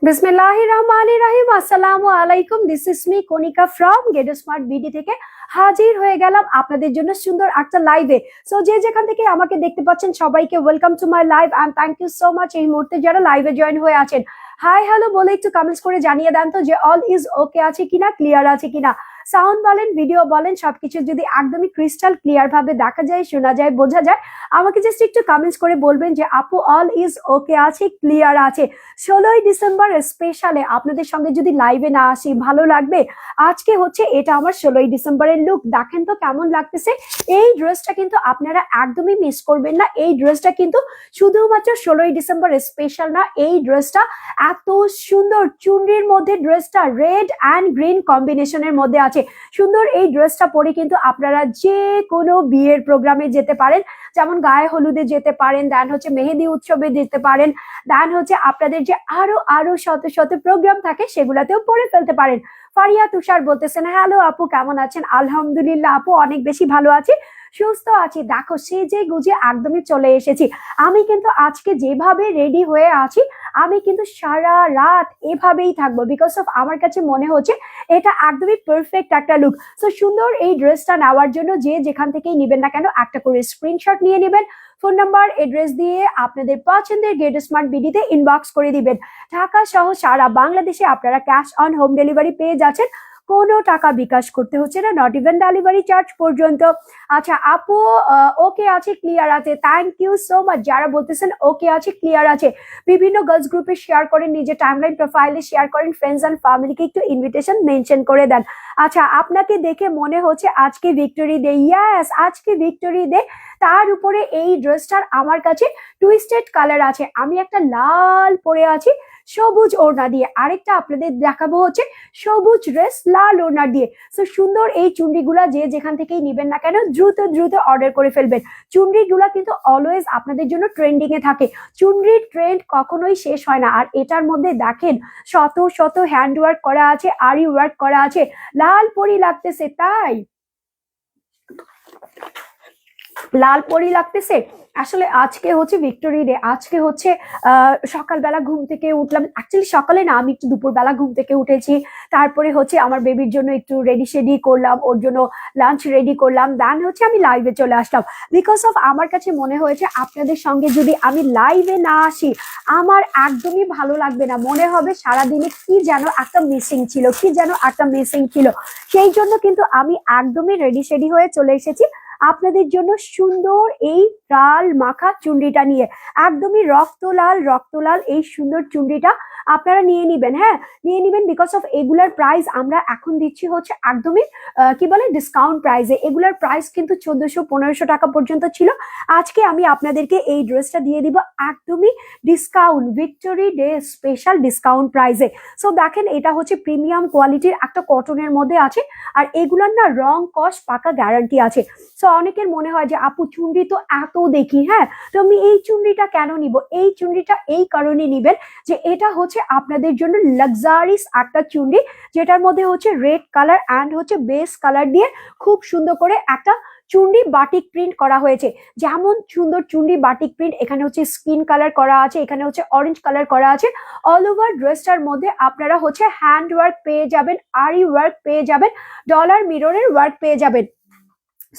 বিসমিল্লাহিররহমানিররহিম। আসসালামু আলাইকুম। This is me Konika from get smart BD থেকে হাজির হয়ে গেলাম আপনাদের জন্য সুন্দর একটা লাইভে। সো যে যেখান থেকে আমাকে দেখতে পাচ্ছেন সবাইকে welcome to my live and thank you so much এই মুহূর্তে যারা লাইভে জয়েন হয়ে আছেন। হাই হ্যালো বলে একটু কমেন্টস করে জানিয়ে দেন তো যে অল ইজ ওকে আছে কিনা, ক্লিয়ার আছে কিনা। সাউন্ড বলেন, ভিডিও বলেন, সবকিছু যদি একদমই ক্রিস্টাল ক্লিয়ার ভাবে দেখা যায়, শোনা যায়, বোঝা যায়, আমাকে জাস্ট একটু কমেন্টস করে বলবেন যে আপু অল ইজ ওকে আছে, ক্লিয়ার আছে। 16ই ডিসেম্বর স্পেশালে আপনাদের সঙ্গে যদি লাইভে না আসি ভালো লাগবে। আজকে হচ্ছে এটা আমার 16ই ডিসেম্বরের লুক, দেখেন তো কেমন লাগতেছে। এই ড্রেসটা কিন্তু আপনারা একদমই মিস করবেন না। এই ড্রেসটা কিন্তু শুধুমাত্র 16ই ডিসেম্বর স্পেশাল না, এই ড্রেসটা এত সুন্দর চুনরির মধ্যে, ড্রেসটা রেড অ্যান্ড গ্রিন কম্বিনেশনের মধ্যে আছে। সুন্দর এই ড্রেসটা পরে কিন্তু আপনারা যে কোনো বিয়ের প্রোগ্রামে যেতে পারেন, যেমন গায়ে হলুদে যেতে পারেন, দেন হচ্ছে মেহেদি উৎসবে যেতে পারেন, দেন হচ্ছে আপনাদের যে আরো আরো শত শত প্রোগ্রাম থাকে সেগুলাতেও পরে ফেলতে পারেন। ফারিয়া তুষার বলতেছেন হ্যালো আপু কেমন আছেন? আলহামদুলিল্লাহ আপু অনেক বেশি ভালো আছি, সুস্থ আছি। দেখো সেজে গুজে একদমই চলে এসেছি। আমি কিন্তু আজকে যেভাবে রেডি হয়ে আছি আমি কিন্তু সারা রাত এভাবেই থাকবো, বিকজ অফ আমার কাছে মনে হচ্ছে এটা একদমই পারফেক্ট একটা লুক। সো সুন্দর এই ড্রেসটা নেওয়ার জন্য যে যেখান থেকেই নিবেন না কেন একটা করে স্ক্রিনশট নিয়ে নেবেন, ফোন নাম্বার এড্রেস দিয়ে আপনাদের পছন্দের গেট স্মার্ট বিডিতে ইনবক্স করে দিবেন। ঢাকা সহ সারা বাংলাদেশে আপনারা ক্যাশ অন হোম ডেলিভারি পেয়ে যাচ্ছেন, কোনো টাকা বিকাশ করতে হচ্ছে না, নট ইভেন ডেলিভারি চার্জ পর্যন্ত। আচ্ছা আপু ওকে আছে, ক্লিয়ার আছে, থ্যাংক ইউ সো মাচ যারা বলতেছেন ওকে আছে, ক্লিয়ার আছে। বিভিন্ন গার্লস গ্রুপে শেয়ার করেন, নিজের টাইমলাইন প্রোফাইলে শেয়ার করেন, ফ্রেন্ডস এন্ড ফ্যামিলিকে একটু ইনভিটেশন মেনশন করে দেন। আচ্ছা আপনাকে দেখে মনে হচ্ছে আজকে ভিক্টোরি ডে, ইয়াস আজকে ভিক্টোরি ডে। তার উপরে এই ড্রেসটার আমার কাছে টুইস্টেড কালার আছে। আমি একটা লাল পরে আছি সবুজ ওড়না দিয়ে, আরেকটা আপনাদের দেখাবো হচ্ছে সবুজ ড্রেস লাল ওড়না দিয়ে। সো সুন্দর এই চুনরিগুলা যে যেখান থেকেই নিবেন না কেন দ্রুত দ্রুত অর্ডার করে ফেলবেন। চুনরিগুলা কিন্তু অলওয়েজ আপনাদের জন্য ট্রেন্ডিং এ থাকে, চুনরির ট্রেন্ড কখনোই শেষ হয় না। আর এটার মধ্যে দেখেন শত শত হ্যান্ড ওয়ার্ক করা আছে, আরি ওয়ার্ক করা আছে, লাল পরি লাগতেছে, তাই লাল পরি লাগতেছে। আসলে আজকে হচ্ছে ভিক্টোরি ডে, আজকে হচ্ছে সকালবেলা ঘুম থেকে উঠলাম, অ্যাকচুয়ালি সকালে না, আমি একটু দুপুরবেলা ঘুম থেকে উঠেছি, তারপরে হচ্ছে আমার বেবির জন্য একটু রেডি শেডি করলাম, ওর জন্য লাঞ্চ রেডি করলাম, দেন হচ্ছে আমি লাইভে চলে আসলাম। বিকজ অফ আমার কাছে মনে হয়েছে আপনাদের সঙ্গে যদি আমি লাইভে না আসি আমার একদমই ভালো লাগবে না, মনে হবে সারাদিনে কি যেন একটা মিসিং ছিল, কি যেন একটা মিসিং ছিল। সেই জন্য কিন্তু আমি একদমই রেডি শেডি হয়ে চলে এসেছি আপনাদের জন্য সুন্দর এই লাল মাখা চুনরিটা নিয়ে। একদমই রক্ত লাল এই সুন্দর চুনরিটা আপনারা নিয়ে নিবেন, হ্যাঁ নিয়ে নিবেন। বিকজ অফ এগুলার প্রাইস আমরা এখন দিচ্ছি হচ্ছে একদমই কি বলে ডিসকাউন্ট প্রাইসে। এগুলার প্রাইস কিন্তু 1400-1500 টাকা পর্যন্ত ছিল, আজকে আমি আপনাদেরকে এই ড্রেসটা দিয়ে দিব একদমই discount, victory day special discount প্রাইসে। সো দেখেন এটা হচ্ছে প্রিমিয়াম কোয়ালিটির একটা কটনের মধ্যে আছে, আর এগুলার না রং কস পাকা গ্যারান্টি আছে। সো অনেকের মনে হয় যে আপু চুনরি তো এত দেখি, হ্যাঁ তো আমি এই চুনরিটা কেন নিব? এই চুনরিটা এই কারণে নিবেন যে এটা হচ্ছে আপনাদের জন্য লাক্সারিস একটা চুনরি, যেটার মধ্যে হচ্ছে রেড কালার অ্যান্ড হচ্ছে বেস কালার দিয়ে খুব সুন্দর করে একটা চুনরি বাটিক প্রিন্ট করা হয়েছে। যেমন সুন্দর চুনরি বাটিক প্রিন্ট, এখানে হচ্ছে স্কিন কালার করা আছে, এখানে হচ্ছে অরেঞ্জ কালার করা আছে। অল ওভার ড্রেসটার মধ্যে আপনারা হচ্ছে হ্যান্ড ওয়ার্ক পেয়ে যাবেন, আরি ওয়ার্ক পেয়ে যাবেন, ডলার মিররের ওয়ার্ক পেয়ে যাবেন।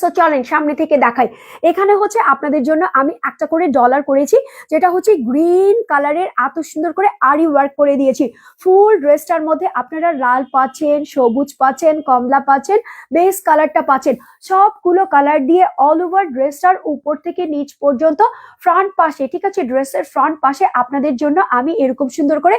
সো চলেন সামনে থেকে দেখাই। এখানে হচ্ছে আপনাদের জন্য আমি একটা করে ডলার করেছি, যেটা হচ্ছে গ্রিন কালারের এত সুন্দর করে আরি ওয়ার্ক করে দিয়েছি। ফুল ড্রেসটার মধ্যে আপনারা লাল পাচ্ছেন, সবুজ পাচ্ছেন, কমলা পাচ্ছেন, বেস কালারটা পাচ্ছেন, সবগুলো কালার দিয়ে অল ওভার ড্রেসটার উপর থেকে নিচ পর্যন্ত ফ্রন্ট পাশে, ঠিক আছে, ড্রেসের ফ্রন্ট পাশে আপনাদের জন্য আমি এরকম সুন্দর করে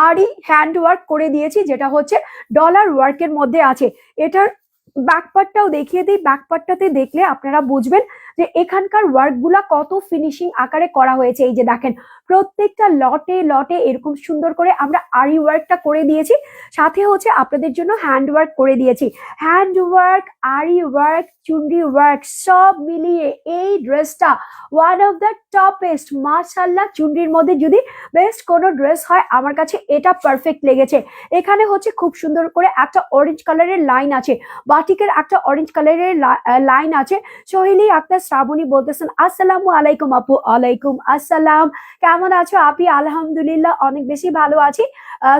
আরি হ্যান্ড ওয়ার্ক করে দিয়েছি, যেটা হচ্ছে ডলার ওয়ার্কের মধ্যে আছে। এটার ব্যাকপার্টটাও দেখিয়ে দিই, ব্যাকপার্টটাতে দেখলে আপনারা বুঝবেন যে এখানকার ওয়ার্ক গুলা কত ফিনিশিং আকারে করা হয়েছে। এই যে দেখেন প্রত্যেকটা লটে লটে এরকম সুন্দর করে আমরা আরি ওয়ার্কটা করে দিয়েছি, সাথে হচ্ছে আপনাদের জন্য হ্যান্ড ওয়ার্ক করে দিয়েছি। হ্যান্ড ওয়ার্ক, আরি ওয়ার্ক, চুনরি ওয়ার্ক সব মিলিয়ে এই ড্রেসটা ওয়ান অফ দ্য টপেস্ট। মাশাআল্লাহ চুনরির মধ্যে যদি বেস্ট কোনো ড্রেস হয় আমার কাছে এটা পারফেক্ট লেগেছে। এখানে হচ্ছে খুব সুন্দর করে একটা অরেঞ্জ কালারের লাইন আছে, বাটিকের একটা অরেঞ্জ কালারের লাইন আছে, সোহেলি আক্তার শ্রাবণী বলতেছেন আসসালামু আলাইকুম আপু। ওয়ালাইকুম আসসালাম। কেমন আছো আপি? আলহামদুলিল্লাহ অনেক বেশি ভালো আছি।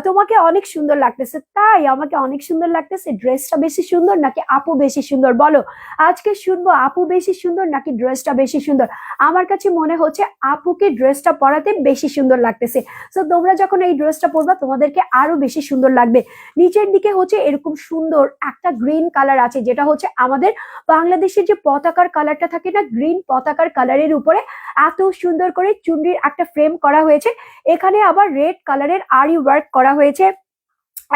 তোমাকে অনেক সুন্দর লাগতেছে। তাই আমাকে অনেক সুন্দর লাগতেছে? ড্রেসটা বেশি সুন্দর নাকি আপু বেশি সুন্দর বলো? আজকে শুনবো আপু বেশি সুন্দর নাকি ড্রেসটা বেশি সুন্দর। আমার কাছে মনে হচ্ছে আপুকে ড্রেসটা পরাতে বেশি সুন্দর লাগতেছে। তো তোমরা যখন এই ড্রেসটা পরবা তোমাদেরকে আরো বেশি সুন্দর লাগবে। নিচের দিকে হচ্ছে এরকম সুন্দর একটা গ্রিন কালার আছে, যেটা হচ্ছে আমাদের বাংলাদেশের যে পতাকার কালারটা থাকে না, গ্রিন পতাকার কালারের উপরে এত সুন্দর করে চুনরির একটা ফ্রেম করা হয়েছে। এখানে আবার রেড কালারের আরি ওয়ার্ক করা হয়েছে,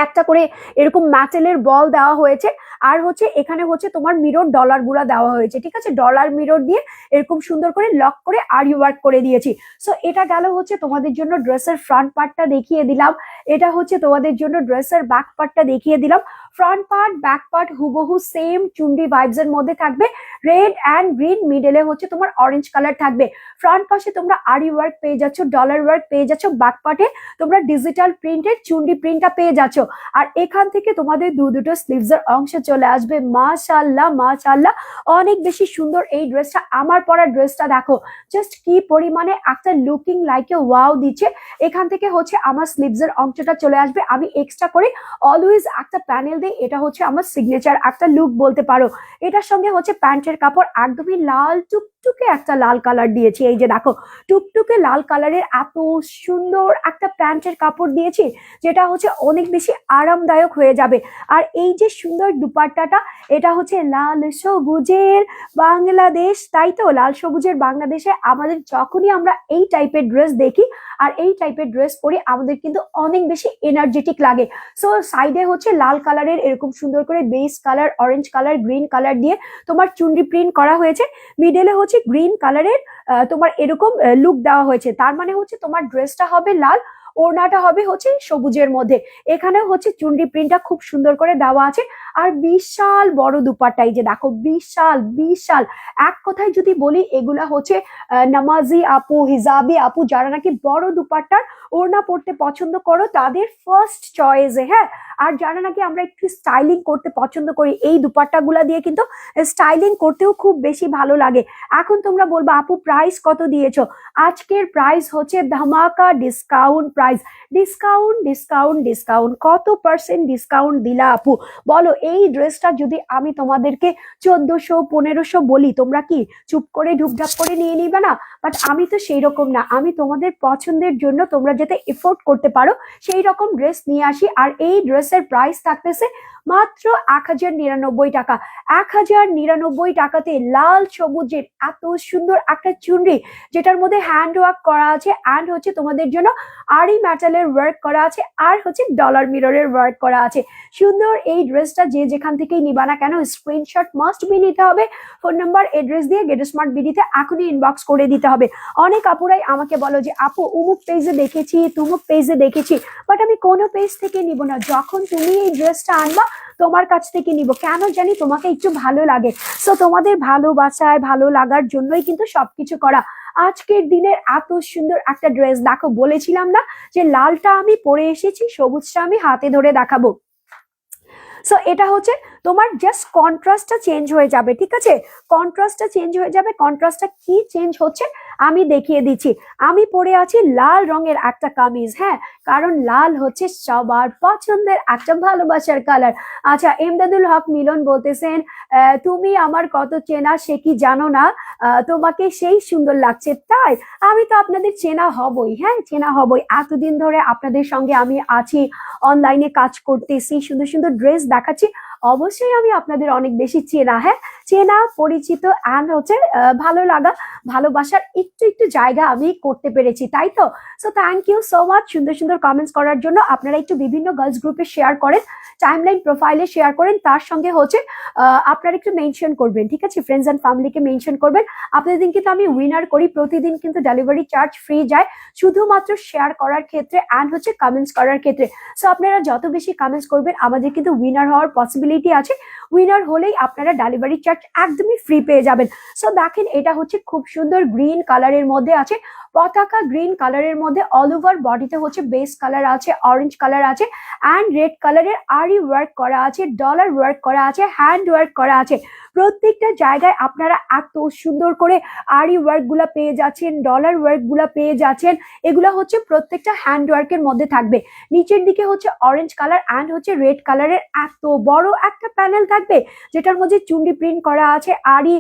একটা করে এরকম ম্যাটেলের বল দেওয়া হয়েছে। আর হচ্ছে এখানে হচ্ছে তোমার মিরর ডলার গুলা দেওয়া হয়েছে, ঠিক আছে? ডলার মিরর দিয়ে এরকম সুন্দর করে লক করে আরি ওয়ার্ক করে দিয়েছি। সো এটা গেল হচ্ছে তোমাদের জন্য ড্রেসের ফ্রন্ট পার্টটা দেখিয়ে দিলাম। এটা হচ্ছে তোমাদের জন্য ড্রেসের ব্যাক পার্টটা দেখিয়ে দিলাম। ফ্রন্ট পার্ট ব্যাক পার্ট হুবহু সেম চুন্ডি ভাইবস এর মধ্যে থাকবে। রেড অ্যান্ড গ্রিন, মিডলে হচ্ছে তোমার অরেঞ্জ কালার থাকবে। ফ্রন্ট পাশে তোমরা আরি ওয়ার্ক পেয়ে যাচ্ছ, ডলার ওয়ার্ক পেয়ে যাচ্ছ। ব্যাক পার্টে তোমরা ডিজিটাল প্রিন্টের চুন্ডি প্রিন্টটা পেয়ে যাচ্ছ। আর এখান থেকে তোমাদের দুটো স্লিভস এর অংশ চলে আসবে। মাশাআল্লাহ মাশাআল্লাহ, অনেক বেশি সুন্দর এই ড্রেসটা। আমার পরা ড্রেসটা দেখো জাস্ট কি পরিমাণে একটা লুকিং লাইক এ ওয়াও দিচ্ছে। এখান থেকে হচ্ছে আমার স্লিভস এর অংশটা চলে আসবে। আমি এক্সট্রা করে অলওয়েজ একটা প্যানেল দিই, এটা হচ্ছে আমার সিগনেচার একটা লুক বলতে পারো। এটার সঙ্গে হচ্ছে প্যান্টের কাপড় একদমই লাল টুকটুকে একটা লাল কালার দিয়েছি। এই যে দেখো টুকটুকে লাল কালারের এত সুন্দর একটা প্যান্টের কাপড় দিয়েছি, যেটা হচ্ছে অনেক বেশি আরামদায়ক হয়ে যাবে। আর এই যে সুন্দর দুপাট্টাটা, এটা হচ্ছে লাল সবুজের বাংলাদেশ, তাই তো? লাল সবুজের বাংলাদেশে আমাদের যখনই আমরা এই টাইপের ড্রেস দেখি আর এই টাইপের ড্রেস পরি আমাদের কিন্তু অনেক বেশি এনার্জেটিক লাগে। সো সাইডে হচ্ছে লাল কালারের এরকম সুন্দর করে base colour, orange colour, green colour দিয়ে তোমার চুনরি প্রিন্ট করা হয়েছে। মিডলে হচ্ছে গ্রিন কালারের তোমার এরকম লুক দেওয়া হয়েছে। তার মানে হচ্ছে তোমার ড্রেসটা হবে লাল, ওড়নাটা হবে হচ্ছে সবুজের মধ্যে। এখানেও হচ্ছে চুনরি প্রিন্টটা খুব সুন্দর করে দেওয়া আছে। আর বিশাল বড় দুপাট্টা, এই যে দেখো বিশাল বিশাল। এক কথায় যদি বলি এগুলা হচ্ছে নামাজি আপু, হিজাবি আপু, যারা নাকি বড় দুপাট্টার ওড়না পড়তে পছন্দ করো তাদের ফার্স্ট চয়েসে, হ্যাঁ। আর যারা নাকি আমরা একটু স্টাইলিং করতে পছন্দ করি, এই দুপাট্টা গুলা দিয়ে কিন্তু স্টাইলিং করতেও খুব বেশি ভালো লাগে। এখন তোমরা বলবা আপু প্রাইস কত দিয়েছো? আজকের প্রাইস হচ্ছে ধামাকা discount price. Discount discount discount, কত পার্সেন্ট ডিসকাউন্ট দিলা আপু বলো? এই ড্রেসটা যদি আমি তোমাদেরকে 1400 1500 বলি, তোমরা কি চুপ করে ঢুপঢাপ করে নিয়ে নিবে না? বাট আমি তো সেই রকম না, আমি তোমাদের পছন্দের জন্য তোমরা যাতে এফোর্ড করতে পারো সেই রকম ড্রেস নিয়ে আসি। আর এই ড্রেসের প্রাইস থাকতেছে মাত্র 1099 টাকা। 1099 টাকাতে লাল সবুজের এত সুন্দর একটা চুনরি, যেটার মধ্যে হ্যান্ড ওয়ার্ক করা আছে অ্যান্ড হচ্ছে তোমাদের জন্য আরি মেটালের ওয়ার্ক করা আছে, আর হচ্ছে ডলার মিররের ওয়ার্ক করা আছে। সুন্দর এই ড্রেসটা যে যেখান থেকেই নিবা না কেন স্ক্রিনশট মাস্ট বি নিতে হবে। ফোন নাম্বার এড্রেস দিয়ে গেট স্মার্ট বিডিতে এখনই ইনবক্স করে দিতে হবে। অনেক আপুরাই আমাকে বলো যে আপু উমুক পেজে দেখেছি, তুমুক পেজে দেখেছি, বাট আমি কোনো পেজ থেকে নিব না। যখন তুমি এই ড্রেসটা আনবা তোমার কাছ থেকে নিব, কেন জানি তোমাকে একটু ভালো লাগে। সো তোমাদের ভালোবাসায় ভালো লাগার জন্যই কিন্তু সবকিছু করা। আজকের দিনের এত সুন্দর একটা ড্রেস দেখো, বলেছিলাম না যে লালটা আমি পরে এসেছি, সবুজটা আমি হাতে ধরে দেখাবো। সো এটা হচ্ছে তোমার জাস্ট কন্ট্রাস্টটা চেঞ্জ হয়ে যাবে, ঠিক আছে? কন্ট্রাস্টটা চেঞ্জ হয়ে যাবে। কন্ট্রাস্টটা কি চেঞ্জ হচ্ছে আমি দেখিয়ে দিচ্ছি। আমি পরে আছি লাল রঙের একটা কামিজ, হ্যাঁ, কারণ লাল হচ্ছে সবার পছন্দের একটা ভালোবাসার কালার। আচ্ছা, এমদাদুল হক মিলন বলতেছেন তুমি আমার কত চেনা সে কি জানো না, তোমাকে সেই সুন্দর লাগছে। তাই আমি তো আপনাদের চেনা হবই, হ্যাঁ চেনা হবই। এতদিন ধরে আপনাদের সঙ্গে আমি আছি, অনলাইনে কাজ করতেছি, সুন্দর সুন্দর ড্রেস দেখাচ্ছি, অবশ্যই আমি আপনাদের অনেক বেশি চেনা, হ্যাঁ চেনা পরিচিত অ্যান্ড হচ্ছে ভালো লাগা ভালোবাসার একটু একটু জায়গা আমি করতে পেরেছি, তাই তো? So thank you so much সুন্দর সুন্দর কমেন্টস করার জন্য। আপনারা একটু বিভিন্ন গার্লস গ্রুপে শেয়ার করেন, টাইমলাইন প্রোফাইলে শেয়ার করেন, তার সঙ্গে হচ্ছে আপনারা একটু মেনশন করবেন, ঠিক আছে? ফ্রেন্ডস অ্যান্ড ফ্যামিলিকে মেনশন করবেন। আপনাদের কিন্তু আমি উইনার করি, প্রতিদিন কিন্তু ডেলিভারি চার্জ ফ্রি যায় শুধুমাত্র শেয়ার করার ক্ষেত্রে অ্যান্ড হচ্ছে কমেন্টস করার ক্ষেত্রে। সো আপনারা যত বেশি কমেন্টস করবেন আমাদের কিন্তু উইনার হওয়ার পসিবিলিটি আছে। উইনার হলেই আপনারা ডেলিভারি চার্জ একদমই ফ্রি পেয়ে যাবেন। সো দেখেন এটা হচ্ছে খুব সুন্দর গ্রিন কালারের মধ্যে আছে, পতাকা গ্রিন কালারের মধ্যে অল ওভার বডিতে হচ্ছে বেস কালার আছে, অরেঞ্জ কালার আছে অ্যান্ড রেড কালারের আরি ওয়ার্ক করা আছে, ডলার ওয়ার্ক করা আছে, হ্যান্ড ওয়ার্ক করা আছে। প্রত্যেকটা জায়গায় আপনারা এত সুন্দর করে আরি ওয়ার্ক গুলা পেয়ে যাচ্ছেন, ডলার ওয়ার্ক গুলা পেয়ে যাচ্ছেন। এগুলা হচ্ছে প্রত্যেকটা হ্যান্ড ওয়ার্কের মধ্যে থাকবে। নিচের দিকে হচ্ছে অরেঞ্জ কালার অ্যান্ড হচ্ছে রেড কালারের এত বড় একটা প্যানেল থাকবে, যেটার মধ্যে চুন্ডি প্রিন্ট করা আছে, আরি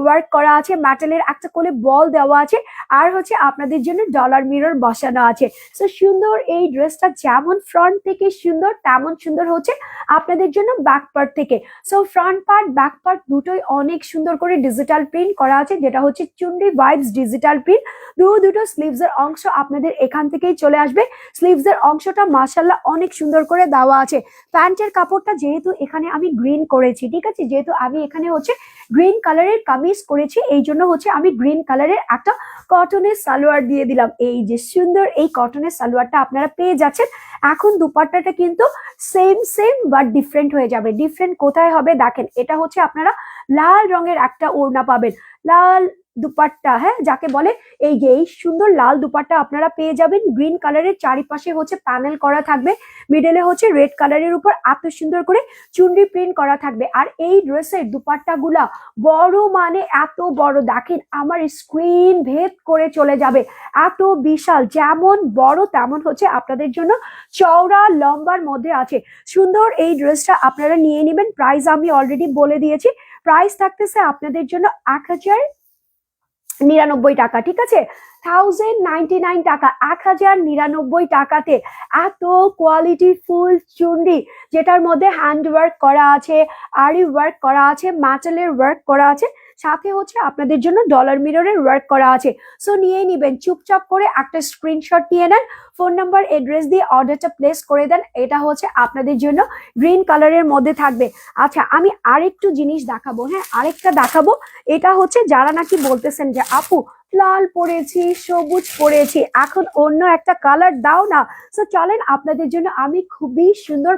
ওয়ার্ক করা আছে, মেটালের একটা কোলে বল দেওয়া আছে, আর হচ্ছে আপনাদের জন্য ডলার মিরর বসানো আছে। সো সুন্দর এই ড্রেসটা যেমন ফ্রন্ট থেকে সুন্দর, তেমন সুন্দর হচ্ছে আপনাদের জন্য ব্যাক পার্ট থেকে। So front part back part দুটোই অনেক সুন্দর করে ডিজিটাল প্রিন্ট করা আছে, যেটা হচ্ছে চুন্ডি ভাইবস ডিজিটাল প্রিন্ট। দুটো স্লিভস এর অংশ আপনাদের এখান থেকেই চলে আসবে। স্লিভস এর অংশটা মাশাআল্লাহ অনেক সুন্দর করে দেওয়া আছে। প্যান্টের কাপড়টা যেহেতু এখানে আমি গ্রিন করেছি, ঠিক আছে, যেহেতু আমি এখানে হচ্ছে গ্রিন কালারের কামিজ করেছি, এই জন্য হচ্ছে আমি গ্রিন কালারের একটা কটনের সালোয়ার দিয়ে দিলাম। এই যে সুন্দর এই কটনের সালোয়ারটা আপনারা পেয়ে যাচ্ছেন। এখন দুপাট্টাটা কিন্তু সেম বাট ডিফারেন্ট হয়ে যাবে। ডিফারেন্ট কোথায় হবে দেখেন, এটা হচ্ছে আপনারা লাল রঙের একটা ওড়না পাবেন, লাল দুপাট্টা, হ্যাঁ যাকে বলে, এই যে এই সুন্দর লাল দুপাট্টা আপনারা পেয়ে যাবেন। গ্রিন কালারের চারিপাশে হচ্ছে প্যানেল করা থাকবে, মিডলে হচ্ছে রেড কালারের উপর এত সুন্দর করে চুনরি প্রিন্ট করা থাকবে। আর এই ড্রেসের দুপাট্টা গুলা বড়, মানে এত বড়, দেখেন আমার স্ক্রিন ভেদ করে চলে যাবে, এত বিশাল, যেমন বড় তেমন হচ্ছে আপনাদের জন্য চওড়া লম্বার মধ্যে আছে। সুন্দর এই ড্রেসটা আপনারা নিয়ে নেবেন। প্রাইস আমি অলরেডি বলে দিয়েছি, প্রাইস থাকতেছে আপনাদের জন্য 1099 টাকা, ঠিক আছে, 1099 টাকা, 1099 টাকাতে এত কোয়ালিটি ফুল চুনরি, যেটার মধ্যে হ্যান্ড ওয়ার্ক করা আছে, আরি ওয়ার্ক করা আছে, মেটালের ওয়ার্ক করা আছে, সাথে হচ্ছে আপনাদের জন্য ডলার মিররের ওয়ার্ক করা আছে। সো নিয়ে নিবেন, চুপচাপ করে একটা স্ক্রিনশট নিয়ে নেন, ফোন নাম্বার এড্রেস দিয়ে অর্ডারটা প্লেস করে দেন। এটা হচ্ছে আপনাদের জন্য গ্রিন কালারের মধ্যে থাকবে। আচ্ছা আমি আরেকটু জিনিস দেখাবো, হ্যাঁ আরেকটা দেখাবো। এটা হচ্ছে যারা নাকি বলতেছেন যে আপু লাল পরেছি, সবুজ পরেছি, এখন অন্য একটা কালার দাও না। সো চলেন আপনাদের জন্য আমি খুবই সুন্দর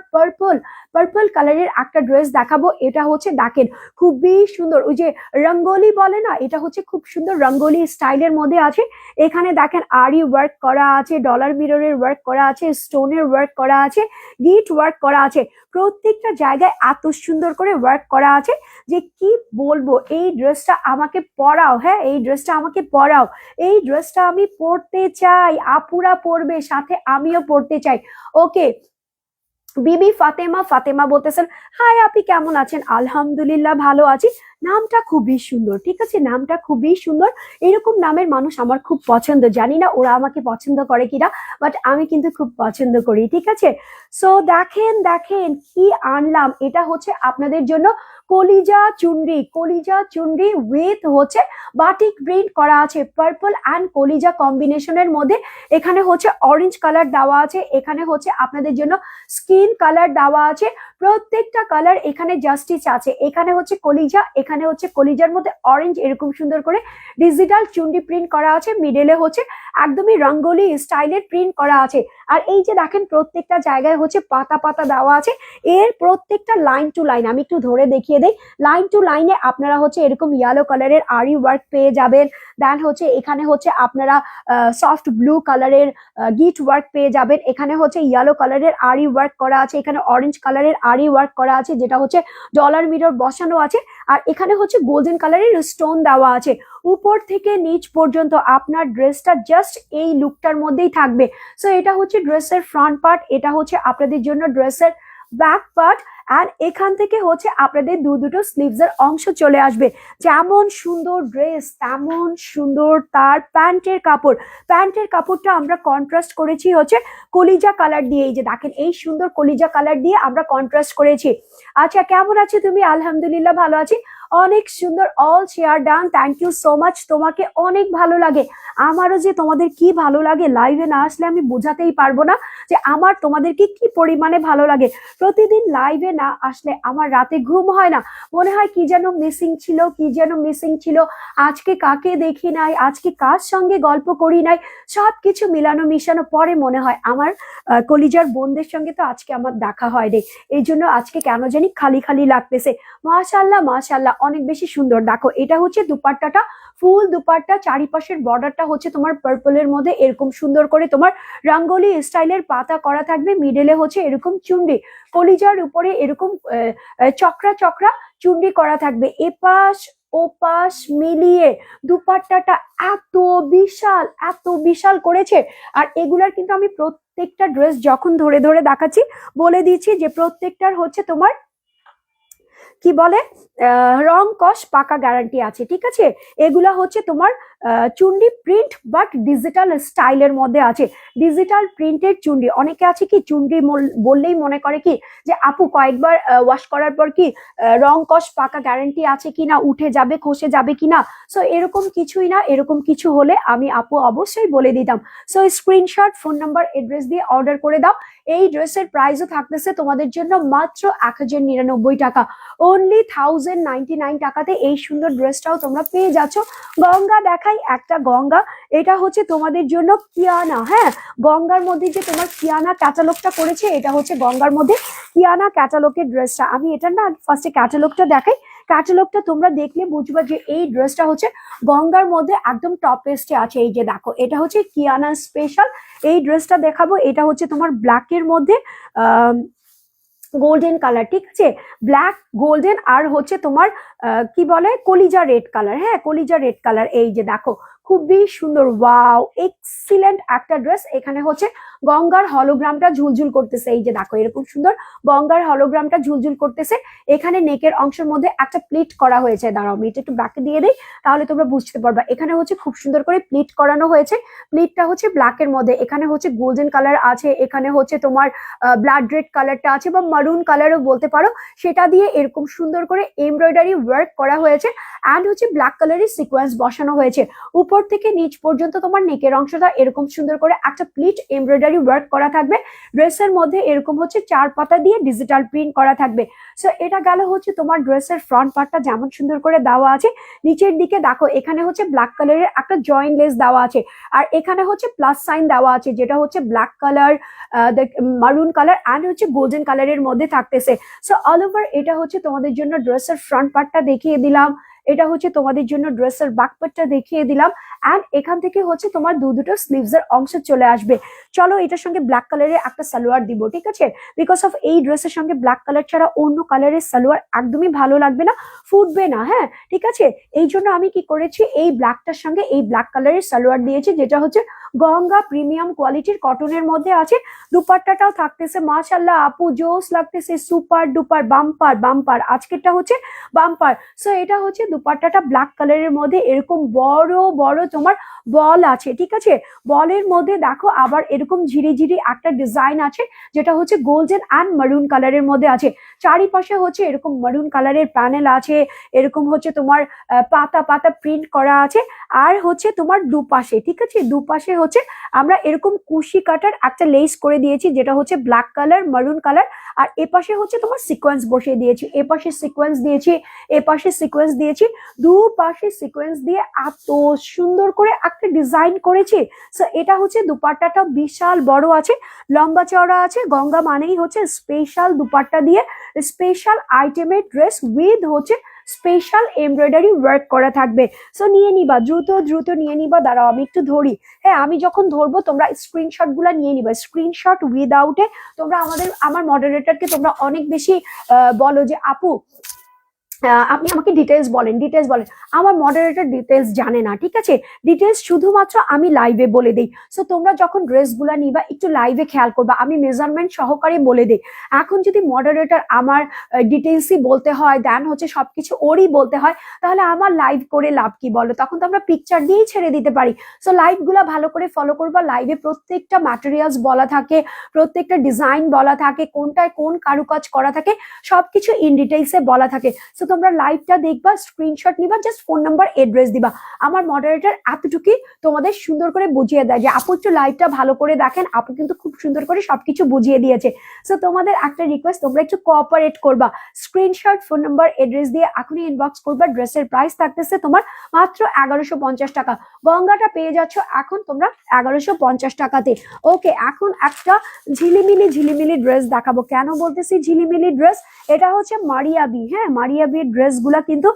পার্পল কালারের একটা ড্রেস দেখাবো। এটা হচ্ছে দেখেন খুবই সুন্দর, ওই যে রঙ্গোলি বলে না, এটা হচ্ছে খুব সুন্দর রঙ্গোলি স্টাইলের মধ্যে আছে। এখানে দেখেন আরি ওয়ার্ক করা আছে, ডলার মিররের ওয়ার্ক করা আছে, স্টোনের ওয়ার্ক করা আছে, গিট ওয়ার্ক করা আছে। প্রত্যেকটা জায়গায় এত সুন্দর করে ওয়ার্ক করা আছে যে কি বলবো। এই ড্রেসটা আমাকে পরাও, হ্যাঁ এই ড্রেসটা আমাকে পরাও, এই ড্রেসটা আমি পরতে চাই, আপুরা পরবে, সাথে আমিও পরতে চাই। ওকে, বিবি ফাতেমা বলতেছেন হাই আপি কেমন আছেন, আলহামদুলিল্লাহ ভালো আছি। নামটা খুবই সুন্দর, ঠিক আছে, নামটা খুবই সুন্দর। এরকম নামের মানুষ আমার খুব পছন্দ, জানি না ওরা আমাকে পছন্দ করে কিনা, বাট আমি কিন্তু খুব পছন্দ করি, ঠিক আছে। সো দেখেন কি আনলাম, এটা হচ্ছে আপনাদের জন্য কলিজা চুনরি উইথ হচ্ছে বাটিক প্রিন্ট করা আছে, পার্পল অ্যান্ড কলিজা কম্বিনেশনের মধ্যে। এখানে হচ্ছে অরেঞ্জ কালার দেওয়া আছে, এখানে হচ্ছে আপনাদের জন্য স্কিন কালার দেওয়া আছে, প্রত্যেকটা কালার এখানে জাস্টিস আছে। এখানে হচ্ছে কলিজা, এখানে হচ্ছে কলিজার মধ্যে অরেঞ্জ, এরকম সুন্দর করে ডিজিটাল চুন্ডি প্রিন্ট করা আছে, মিডলে হচ্ছে একদমই রঙ্গোলি স্টাইলের প্রিন্ট করা আছে। আর এই যে দেখেন প্রত্যেকটা জায়গায় হচ্ছে পাতা দেওয়া আছে। এর প্রত্যেকটা লাইন টু লাইন আমি একটু ধরে দেখিয়ে দেই। লাইন টু লাইনে আপনারা হচ্ছে এরকম ইয়েলো কালারের আরি ওয়ার্ক পেয়ে যাবেন। দেন হচ্ছে এখানে হচ্ছে আপনারা সফট ব্লু কালারের গিট ওয়ার্ক পেয়ে যাবেন। এখানে হচ্ছে ইয়েলো কালারের আরি ওয়ার্ক করা আছে, এখানে অরেঞ্জ কালারের আরি ওয়ার্ক করা আছে, যেটা হচ্ছে ডলার মিরর বসানো আছে। আর এখানে হচ্ছে গোল্ডেন কালারের স্টোন দেওয়া আছে। উপর থেকে নিচ পর্যন্ত আপনার ড্রেসটা জাস্ট এই লুকটার মধ্যেই থাকবে। সো এটা হচ্ছে ড্রেসের ফ্রন্ট পার্ট, এটা হচ্ছে আপনাদের জন্য ড্রেসের ব্যাক পার্ট। আর এখান থেকে হচ্ছে আপনাদের দুটো স্লিভস এর অংশ চলে আসবে। যেমন সুন্দর ড্রেস তেমন সুন্দর তার প্যান্টের কাপড়টা আমরা কন্ট্রাস্ট করেছি হচ্ছে কলিজা কালার দিয়ে। এই যে দেখেন এই সুন্দর কলিজা কালার দিয়ে আমরা কন্ট্রাস্ট করেছি। আচ্ছা কেমন আছো তুমি, আলহামদুলিল্লাহ ভালো আছি। অনেক সুন্দর, all share done, thank you so much. তোমাকে অনেক ভালো লাগে, আমারও যে তোমাদের কি ভালো লাগে, লাইভে না আসলে আমি বোঝাতেই পারবো না যে আমার তোমাদেরকে কি পরিমাণে ভালো লাগে। প্রতিদিন লাইভে না আসলে আমার রাতে ঘুম হয় না, মনে হয় কি যেন মিসিং ছিল, কি যেন মিসিং ছিল। আজকে কাকে দেখি নাই, আজকে কার সঙ্গে গল্প করি নাই, সবকিছু মিলানো মিশানো পরে মনে হয় আমার কলিজার বোনদের সঙ্গে তো আজকে আমার দেখা হয় রে, এই জন্য আজকে কেন জানি খালি খালি লাগতেছে। মাশাল্লাহ মাশাল্লাহ, অনেক বেশি সুন্দর। দেখো এটা হচ্ছে দুপাট্টাটা, ফুল দুপাট্টা, চারিপাশের বর্ডারটা হচ্ছে তোমার পার্পলের মধ্যে এরকম সুন্দর করে তোমার রঙ্গোলি স্টাইলের পাতা করা থাকবে, মিডলে হচ্ছে এরকম চুন্ডি, কলিজার উপরে এরকম চক্রা চক্রা চুন্ডি করা থাকবে, এপাশ ওপাশ মিলিয়ে দুপাট্টাটা এত বিশাল করেছে। আর এগুলার কিন্তু আমি প্রত্যেকটা ড্রেস যখন ধরে ধরে দেখাচ্ছি বলে দিচ্ছি যে প্রত্যেকটার হচ্ছে তোমার কি বলে রং কস পাকা গ্যারান্টি আছে, ঠিক আছে। এগুলা হচ্ছে তোমার চুন্ডি প্রিন্ট বাট ডিজিটাল স্টাইলের মধ্যে আছে, ডিজিটাল প্রিন্টের চুন্ডি। অনেকে আছে কি চুন্ডি বললেই মনে করে কি যে আপু কয়েকবার ওয়াশ করার পর কি রং কস পাকা গ্যারান্টি আছে কিনা, উঠে যাবে খসে যাবে কিনা। সো এরকম কিছুই না, এরকম কিছু হলে আমি আপু অবশ্যই বলে দিতাম। So screenshot, phone number, address দিয়ে অর্ডার করে দাও। এই ড্রেসের প্রাইসও থাকতেছে তোমাদের জন্য মাত্র 1099 টাকা, অনলি 1099 টাকাতে এই সুন্দর ড্রেসটাও তোমরা পেয়ে যাচ্ছ। গঙ্গা দেখাই একটা, গঙ্গা এটা হচ্ছে তোমাদের জন্য কিয়ানা, হ্যাঁ গঙ্গার মধ্যে যে তোমার কিয়ানা ক্যাটালগটা করেছে, এটা হচ্ছে গঙ্গার মধ্যে কিয়ানা ক্যাটালগের ড্রেসটা। আমি এটা না ফার্স্টে ক্যাটালগটা দেখাই, ক্যাটালগটা তোমরা দেখলে বুঝবা যে এই ড্রেসটা হচ্ছে গঙ্গার মধ্যে একদম টপ পেস্টে আছে। এই যে দেখো এটা হচ্ছে কিয়ানা স্পেশাল, এই ড্রেসটা দেখাবো, এটা হচ্ছে তোমার ব্ল্যাকের মধ্যে গোল্ডেন কালার, ঠিক আছে, ব্ল্যাক গোল্ডেন আর হচ্ছে তোমার কি বলে কলিজা রেড কালার, হ্যাঁ কলিজা রেড কালার। এই যে দেখো খুবই সুন্দর, ওয়াও এক্সিলেন্ট একটা ড্রেস। এখানে হচ্ছে গঙ্গার হলোগ্রামটা ঝুলঝুল করতেছে, এই যে দেখো এরকম সুন্দর গঙ্গার হলোগ্রামটা ঝুলঝুল করতেছে। এখানে নেকের অংশের মধ্যে একটা প্লিট করা হয়েছে, দাঁড়াও আমি এটা একটু ব্যাকে দিয়ে দিই তাহলে তোমরা বুঝতে পারবা। এখানে হচ্ছে খুব সুন্দর করে প্লিট করানো হয়েছে, প্লিটটা হচ্ছে ব্ল্যাকের মধ্যে, এখানে হচ্ছে গোল্ডেন কালার আছে, এখানে হচ্ছে তোমার ব্লাড রেড কালারটা আছে বা মারুন কালারও বলতে পারো, সেটা দিয়ে এরকম সুন্দর করে এমব্রয়ডারি ওয়ার্ক করা হয়েছে। অ্যান্ড হচ্ছে ব্ল্যাক কালারের সিকোয়েন্স বসানো হয়েছে, উপর থেকে নিচ পর্যন্ত তোমার নেকের অংশটা এরকম সুন্দর করে একটা প্লিট এমব্রয়ডারি ওয়ার্ক করা থাকবে। ড্রেসের মধ্যে এরকম হচ্ছে 4 পাতা দিয়ে ডিজিটাল প্রিন্ট করা থাকবে। সো এটা গেল হচ্ছে তোমার ড্রেসের ফ্রন্ট পার্টটা যেমন সুন্দর করে দেওয়া আছে। নিচের দিকে দেখো এখানে হচ্ছে ব্ল্যাক কালারের একটা জয়েন্ট লেস দেওয়া আছে, আর এখানে হচ্ছে প্লাস সাইন দেওয়া আছে, যেটা হচ্ছে ব্ল্যাক কালার, মারুন কালার অ্যান্ড হচ্ছে গোল্ডেন কালারের মধ্যে থাকতেছে। সো অল ওভার এটা হচ্ছে তোমাদের জন্য ড্রেসের ফ্রন্ট পার্টটা দেখিয়ে দিলাম, এটা হচ্ছে তোমাদের জন্য ড্রেসের ব্যাক পার্টটা দেখিয়ে দিলাম। অ্যান্ড এখান থেকে হচ্ছে তোমার দুটো স্লিভস এর অংশ চলে আসবে। চলো এটার সঙ্গে ব্ল্যাক কালারের একটা সালোয়ার দিব, ঠিক আছে, বিকজ অফ এই ড্রেসের সঙ্গে ব্ল্যাক কালার ছাড়া অন্য কালারের সালোয়ার একদমই ভালো লাগবে না, ফুটবে না, হ্যাঁ ঠিক আছে। এই জন্য আমি কি করেছি, এই ব্ল্যাকটার সঙ্গে এই ব্ল্যাক কালারের সালোয়ার দিয়েছি, যেটা হচ্ছে গঙ্গা প্রিমিয়াম কোয়ালিটির কটনের মধ্যে আছে। দুপাট্টাটাও থাকতেছে মাশাআল্লাহ আপু জোস লাগতেছে, সুপার ডুপার, বাম্পার বাম্পার, আজকেরটা হচ্ছে বাম্পার। সো এটা হচ্ছে দুপাট্টাটা ব্ল্যাক কালারের মধ্যে এরকম বড় বড় তোমার বল আছে, ঠিক আছে, বলের মধ্যে দেখো আবার এরকম ঝিরি একটা ডিজাইন আছে, যেটা হচ্ছে গোল্ডেন অ্যান্ড মারুন কালারের মধ্যে আছে। চারিপাশে হচ্ছে এরকম মারুন কালারের প্যানেল আছে, এরকম হচ্ছে তোমার পাতা পাতা প্রিন্ট করা আছে। আর হচ্ছে তোমার দুপাশে, ঠিক আছে, দুপাশে হচ্ছে আমরা এরকম কুশি কাটার একটা লেস করে দিয়েছি, যেটা হচ্ছে ব্ল্যাক কালার মারুন কালার। আর এপাশে হচ্ছে তোমার সিকোয়েন্স বসিয়ে দিয়েছি, এপাশে সিকোয়েন্স দিয়েছি, এপাশে সিকোয়েন্স দিয়েছি, দুপাশে সিকোয়েন্স দিয়ে এত সুন্দর করে একটা ডিজাইন করেছি। সো এটা হচ্ছে দুপাট্টাটা বিশাল বড় আছে, লম্বা চওড়া আছে। গঙ্গা মানেই হচ্ছে স্পেশাল দুপাট্টা দিয়ে স্পেশাল আইটেমের ড্রেস উইথ হচ্ছে স্পেশাল এমব্রয়ডারি ওয়ার্ক করা থাকবে। সো নিয়ে নিবা, দ্রুত দ্রুত নিয়ে নিবা। দাঁড়াও আমি একটু ধরি, হ্যাঁ আমি যখন ধরবো তোমরা স্ক্রিনশট গুলা নিয়ে নিবা, স্ক্রিনশট উইদাউটে। তোমরা আমার মডারেটরকে তোমরা অনেক বেশি বলো যে আপু আপনি আমাকে ডিটেলস বলেন, ডিটেলস বলেন। আমার মডারেটর ডিটেলস জানে না, ঠিক আছে, ডিটেলস শুধুমাত্র আমি লাইভে বলে দিই। সো তোমরা যখন ড্রেসগুলা নিবা একটু লাইভে খেয়াল করবা, আমি মেজারমেন্ট সহকারে বলে দিই। এখন যদি মডারেটর আমার ডিটেলসই বলতে হয়, দেন হচ্ছে সবকিছু ওরই বলতে হয়, তাহলে আমার লাইভ করে লাভ কি বলো, তখন তো আমরা পিকচার দিয়েই ছেড়ে দিতে পারি। সো লাইভগুলা ভালো করে ফলো করবা, লাইভে প্রত্যেকটা ম্যাটেরিয়ালস বলা থাকে, প্রত্যেকটা ডিজাইন বলা থাকে, কোনটায় কোন কারুকাজ করা থাকে, সবকিছু ইন ডিটেলসে বলা থাকে। সো তোমরা লাইভটা দেখবা, স্ক্রিনশট নিবা, জাস্ট ফোন নাম্বার এড্রেস দিবা। আমার মডারেটর এতটুকুই তোমাদের সুন্দর করে বুঝিয়ে দেয় যে আপু একটু লাইভটা ভালো করে দেখেন, আপু কিন্তু খুব সুন্দর করে সবকিছু বুঝিয়ে দিয়েছে। সো তোমাদের একটা রিকোয়েস্ট, তোমরা একটু কোঅপারেট করবা, স্ক্রিনশট ফোন নাম্বার এড্রেস দিয়ে এখনই ইনবক্স করবা। ড্রেসের প্রাইস থাকতেছে তোমার মাত্র 1150 টাকা। গঙ্গাটা পেয়ে যাচ্ছ এখন তোমরা 1150 টাকাতে। ওকে, এখন একটা ঝিলিমিলি ড্রেস দেখাবো। কেন বলতেছি ঝিলিমিলি ড্রেস? এটা হচ্ছে মারিয়াবি। হ্যাঁ, মারিয়াবির ড্রেস গুলা কিন্তু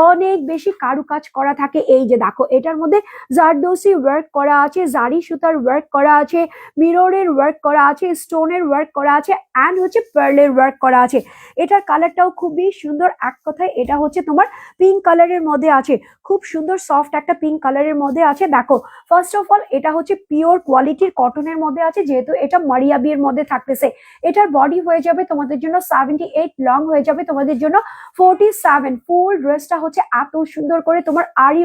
অনেক বেশি কারুকাজ করা থাকে। এই যে দেখো, এটার মধ্যে জারদোসি ওয়ার্ক করা আছে, জারি সুতার ওয়ার্ক করা আছে, মিররের ওয়ার্ক করা আছে, স্টোনের ওয়ার্ক করা আছে, অ্যান্ড হচ্ছে পার্লের ওয়ার্ক করা আছে। এটার কালারটাও খুবই সুন্দর। এক কথায় এটা হচ্ছে তোমার পিঙ্ক কালারের মধ্যে আছে, খুব সুন্দর সফট একটা পিঙ্ক কালারের মধ্যে আছে। দেখো, ফার্স্ট অফ অল এটা হচ্ছে পিওর কোয়ালিটির কটনের মধ্যে আছে, যেহেতু এটা মারিয়াবির মধ্যে থাকতেছে। এটার বডি হয়ে যাবে তোমাদের জন্য 78, লং হয়ে যাবে তোমাদের জন্য 47। ফুল ড্রেসটা হচ্ছে এত সুন্দর করে তোমার আরি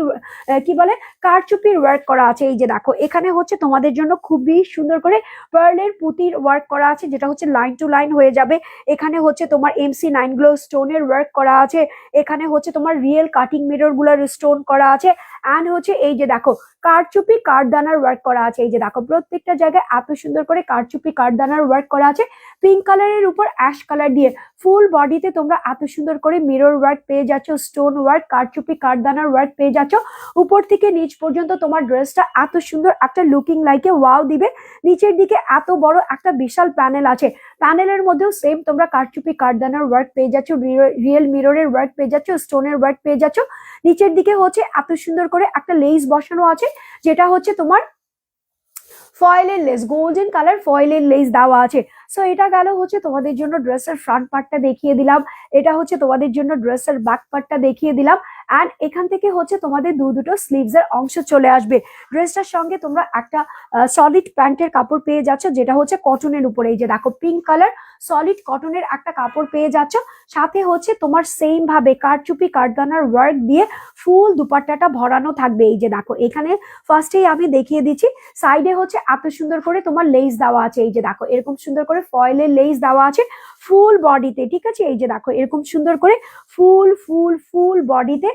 কি বলে কারচুপির ওয়ার্ক করা আছে। এই যে দেখো, এখানে হচ্ছে তোমাদের জন্য খুবই সুন্দর করে পার্লের পুঁতির ওয়ার্ক করা আছে, যেটা হচ্ছে লাইন টু লাইন হয়ে যাবে। এখানে হচ্ছে তোমার MC9 গ্লো স্টোনের ওয়ার্ক করা আছে। এখানে হচ্ছে তোমার রিয়েল কাটিং মিরর গুলার স্টোন করা আছে, অ্যান্ড হচ্ছে এই যে দেখো কারচুপি কাঠদানার ওয়ার্ক করা আছে। এই যে দেখো, প্রত্যেকটা জায়গায় এত সুন্দর করে কারচুপি কাঠদানার ওয়ার্ক করা আছে, পিঙ্ক কালারের উপর অ্যাশ কালার দিয়ে। ফুল বডিতে তোমরা এত সুন্দর করে মিরর ওয়ার্ক পেয়ে যাচ্ছ, স্টোন ওয়ার্ক, কারচুপি কাঠদানার ওয়ার্ক পেয়ে যাচ্ছ। উপর থেকে নিচ পর্যন্ত তোমার ড্রেসটা এত সুন্দর একটা লুকিং লাইকে ওয়াও দিবে। নিচের দিকে এত বড় একটা বিশাল প্যানেল আছে, প্যানেলের মধ্যেও সেম তোমরা কারচুপি কাঠদানার ওয়ার্ক পেয়ে যাচ্ছ, রিয়েল মিররের ওয়ার্ক পেয়ে যাচ্ছ, স্টোনের ওয়ার্ক পেয়ে যাচ্ছ। নিচের দিকে হচ্ছে এত সুন্দর করে একটা লেস বসানো আছে, যেটা হচ্ছে তোমার ফয়েলের লেস, গোল্ডেন কালার ফয়েলের লেস দেওয়া আছে। সো এটা গেল হচ্ছে তোমাদের জন্য ড্রেসের ফ্রন্ট পার্টটা দেখিয়ে দিলাম। এটা হচ্ছে তোমাদের জন্য ড্রেসের ব্যাক পার্টটা দেখিয়ে দিলাম। অ্যান্ড এখান থেকে হচ্ছে তোমাদের দুটো স্লিভস এর অংশ চলে আসবে। ড্রেসটার সঙ্গে তোমরা একটা সলিড প্যান্টের কাপড় পেয়ে যাচ্ছ, যেটা হচ্ছে কটনের উপরে। এই যে দেখো, পিঙ্ক কালার সলিড কটনের একটা কাপড় পেয়ে যাচ্ছ। সাথে হচ্ছে তোমার সেম ভাবে কারচুপি কাঠদানার ওয়ার্ক দিয়ে ফুল দুপাট্টাটা ভরানো থাকবে। এই যে দেখো, এখানে ফার্স্টেই আমি দেখিয়ে দিচ্ছি, সাইডে হচ্ছে এত সুন্দর করে তোমার লেস দেওয়া আছে। এই যে দেখো, এরকম সুন্দর করে ফয়েলের লেস দেওয়া আছে ফুল বডিতে। ঠিক আছে, এই যে দেখো, এরকম সুন্দর করে ফুল বডিতে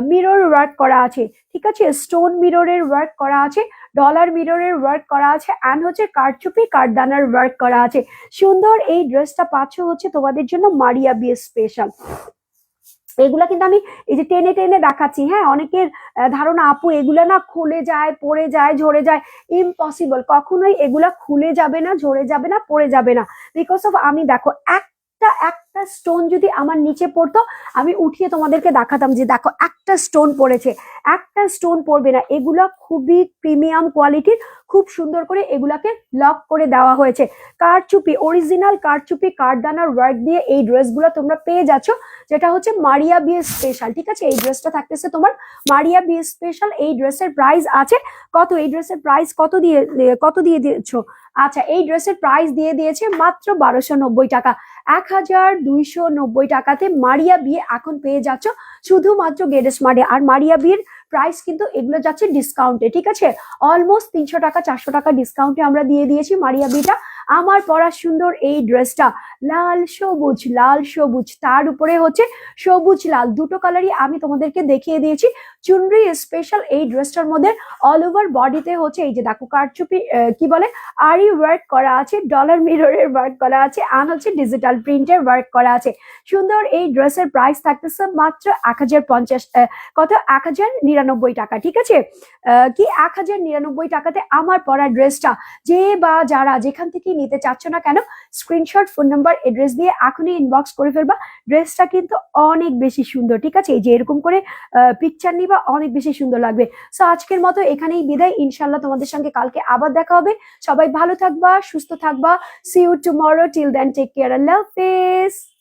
মিরর ওয়ার্ক করা আছে। ঠিক আছে, স্টোন মিররের ওয়ার্ক করা আছে, ডলার মিররের ওয়ার্ক করা আছে, অ্যান্ড হচ্ছে কারচুপি কাঠদানার ওয়ার্ক করা আছে। সুন্দর এই ড্রেসটা পাচ্ছ হচ্ছে তোমাদের জন্য মারিয়াবি স্পেশাল। এগুলা কিন্তু আমি এই যে টেনে টেনে দেখাচ্ছি। হ্যাঁ, অনেকের ধারণা আপু এগুলা না খুলে যায়, পড়ে যায়, ঝরে যায়। ইম্পসিবল, কখনোই এগুলা খুলে যাবে না, ঝরে যাবে না, পড়ে যাবে না। বিকজ অফ আমি দেখো, একটা একটা স্টোন যদি আমার নিচে পড়তো, আমি উঠিয়ে তোমাদেরকে দেখাতাম যে দেখো একটা স্টোন পড়েছে। একটা স্টোন পড়বে না। এগুলা খুবই প্রিমিয়াম কোয়ালিটির, খুব সুন্দর করে এগুলাকে লক করে দেওয়া হয়েছে। কারচুপি, অরিজিনাল কারচুপি কাঠদানার ওয়ার্ক দিয়ে এই ড্রেসগুলো তোমরা পেয়ে যাচ্ছ, যেটা হচ্ছে মারিয়াবি স্পেশাল। ঠিক আছে, এই ড্রেসটা থাকতেছে তোমার মারিয়াবি স্পেশাল। এই ড্রেসের প্রাইস আছে কত? এই ড্রেসের প্রাইস কত দিয়ে দিয়েছ? আচ্ছা, এই ড্রেসের প্রাইস দিয়ে দিয়েছে মাত্র 1290 টাকা। 1290 টাকাতে মারিয়া বিয়ে এখন পেয়ে যাচ্ছ শুধুমাত্র গেট স্মার্টে। আর মারিয়া বিয়ের প্রাইস কিন্তু এগুলো যাচ্ছে ডিসকাউন্টে। ঠিক আছে, অলমোস্ট 300 টাকা 400 টাকা ডিসকাউন্টে আমরা দিয়ে দিয়েছি মারিয়া বিটা। আমার পরা সুন্দর এই ড্রেসটা লাল সবুজ, তার উপরে হচ্ছে সবুজ লাল, দুটো কালারই আমি তোমাদেরকে দেখিয়ে দিয়েছি। চুনরি স্পেশাল এই ড্রেসটার মধ্যে অল ওভার বডিতে হচ্ছে এই যে দেখো কারচুপি কি বলে আরি ওয়ার্ক করা আছে, ডলার মিররের ওয়ার্ক করা আছে, আর হচ্ছে ডিজিটাল প্রিন্টের ওয়ার্ক করা আছে। সুন্দর এই ড্রেসের প্রাইস থাকতেছে মাত্র 1050 কত 1099 টাকা। ঠিক আছে, কি 1099 টাকাতে আমার পরা ড্রেসটা যে বা যারা যেখান থেকে নিতে চাচ্ছ না কেন, স্ক্রিনশট ফোন নাম্বার এড্রেস দিয়ে এখনই ইনবক্স করে ফেলবা। ড্রেসটা কিন্তু অনেক বেশি সুন্দর। ঠিক আছে, এই যে এরকম করে পিকচার নিবা, অনেক বেশি সুন্দর লাগবে। সো আজকের মতো এখানেই বিদায়। ইনশাল্লাহ তোমাদের সঙ্গে কালকে আবার দেখা হবে। সবাই ভালো থাকবা, সুস্থ থাকবা। See you tomorrow. Till then take care. আল্লাহ হাফেজ।